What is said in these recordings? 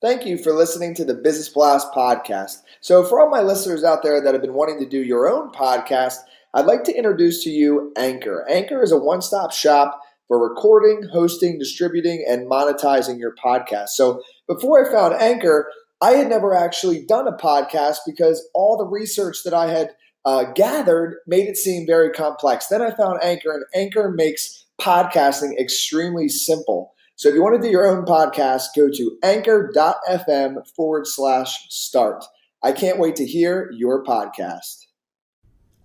Thank you for listening to the Business Blast podcast. So for all my listeners out there that have been wanting to do your own podcast, I'd like to introduce to you Anchor. Anchor is a one-stop shop for recording, hosting, distributing, and monetizing your podcast. So before I found Anchor, I had never actually done a podcast because all the research that I had gathered made it seem very complex. Then I found Anchor, and Anchor makes podcasting extremely simple. So if you want to do your own podcast, go to anchor.fm/start. I can't wait to hear your podcast.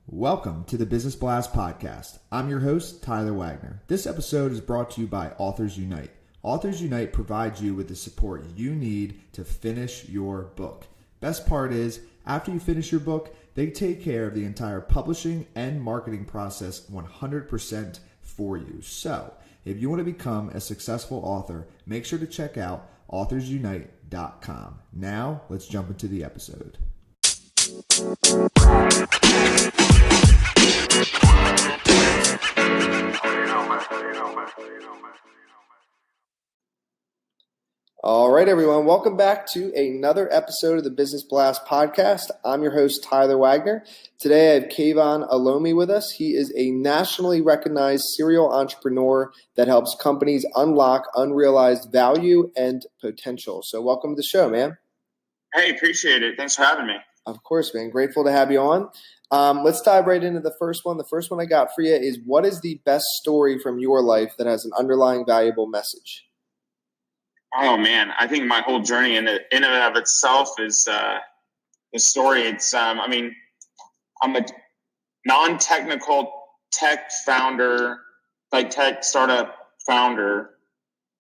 Welcome to the Business Blast podcast. I'm your host, Tyler Wagner. This episode is brought to you by Authors Unite. Authors Unite provides you with the support you need to finish your book. Best part is, after you finish your book, they take care of the entire publishing and marketing process 100% for you. So, if you want to become a successful author, make sure to check out authorsunite.com. Now, let's jump into the episode. All right, everyone. Welcome back to another episode of the Business Blast podcast. I'm your host, Tyler Wagner. Today, I have Kayvon Olomi with us. He is a nationally recognized serial entrepreneur that helps companies unlock unrealized value and potential. So welcome to the show, man. Hey, appreciate it. Thanks for having me. Of course, man. Grateful to have you on. Let's dive right into the first one. The first one I got for you is, what is the best story from your life that has an underlying valuable message? Oh man, I think my whole journey in and of itself is a story. It's I'm a non-technical tech founder, like tech startup founder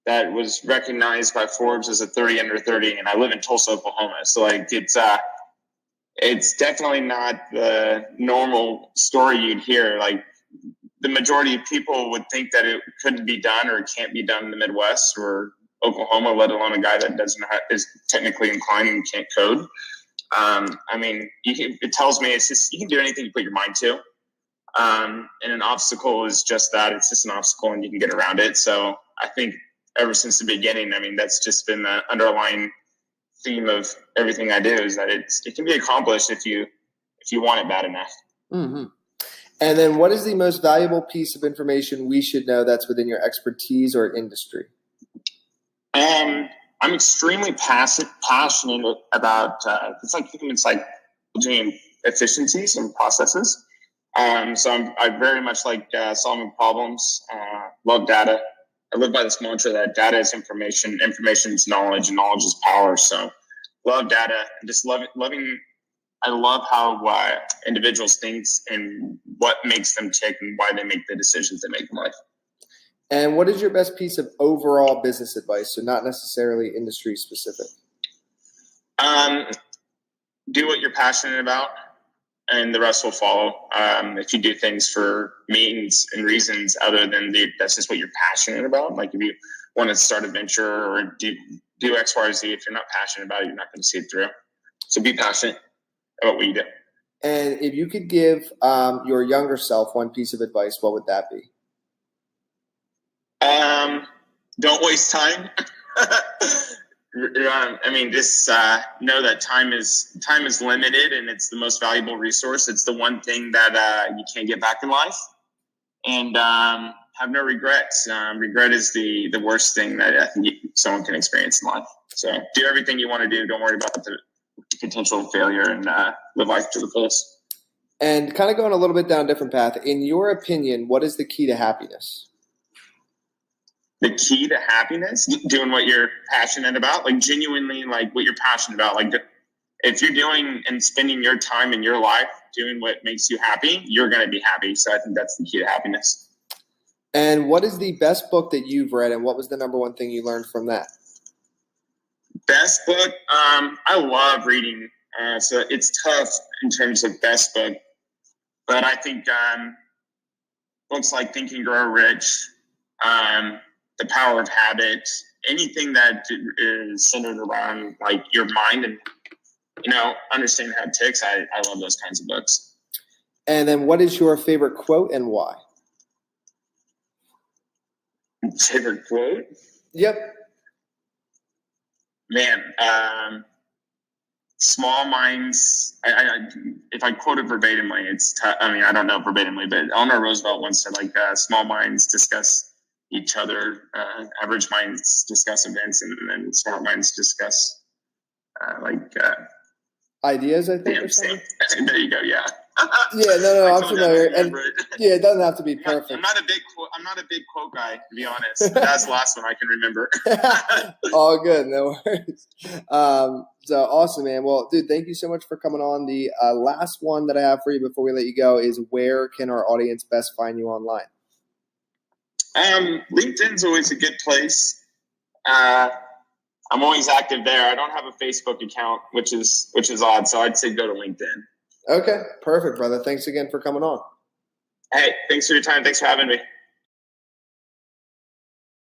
that was recognized by Forbes as a 30 under 30, and I live in Tulsa, Oklahoma. So it's definitely not the normal story you'd hear. Like, the majority of people would think that it couldn't be done or it can't be done in the Midwest or Oklahoma, let alone a guy that is technically inclined and can't code. It tells me it's just, you can do anything you put your mind to. And an obstacle is just that. It's just an obstacle and you can get around it. So I think ever since the beginning, that's just been the underlying theme of everything I do, is that it can be accomplished if you want it bad enough. Mm-hmm. And then what is the most valuable piece of information we should know that's within your expertise or industry? I'm extremely passionate about it's like human psychology efficiencies and processes. So I very much like solving problems. Love data. I live by this mantra that data is information, information is knowledge, and knowledge is power. So love data and just I love how individuals think and what makes them tick and why they make the decisions they make in life. And what is your best piece of overall business advice? So not necessarily industry specific. Do what you're passionate about, and the rest will follow. If you do things for means and reasons other than that's just what you're passionate about. Like, if you want to start a venture or do X, Y, or Z, if you're not passionate about it, you're not going to see it through. So be passionate about what you do. And if you could give your younger self one piece of advice, what would that be? Don't waste time. Just know that time is limited, and it's the most valuable resource. It's the one thing that you can't get back in life. And have no regrets. Regret is the worst thing that I think someone can experience in life. So do everything you want to do. Don't worry about the potential failure, and live life to the fullest. And kind of going a little bit down a different path, in your opinion, what is the key to happiness? The key to happiness, doing what you're passionate about, like genuinely, like what you're passionate about. Like, if you're doing and spending your time in your life doing what makes you happy, you're going to be happy. So I think that's the key to happiness. And what is the best book that you've read, and what was the number one thing you learned from that? Best book? I love reading. So it's tough in terms of best book. But I think books like Think and Grow Rich, The Power of Habit, anything that is centered around like your mind and understanding how it ticks. I love those kinds of books. And then what is your favorite quote and why? Favorite quote? Yep. Man, small minds. If I quote it verbatimly, I don't know verbatimly, but Eleanor Roosevelt once said, like, small minds discuss each other, average minds discuss events, and then smart minds discuss ideas, I think, or something. There you go. Yeah. Yeah, no, I'm familiar. And yeah, it doesn't have to be perfect. I'm not a big quote guy, to be honest. But that's the last one I can remember. All good, no worries. So awesome, man. Well, dude, thank you so much for coming on. The last one that I have for you before we let you go is, where can our audience best find you online? LinkedIn's always a good place. I'm always active there. I don't have a Facebook account, which is odd. So I'd say go to LinkedIn. Okay, perfect, brother. Thanks again for coming on. Hey, thanks for your time. Thanks for having me.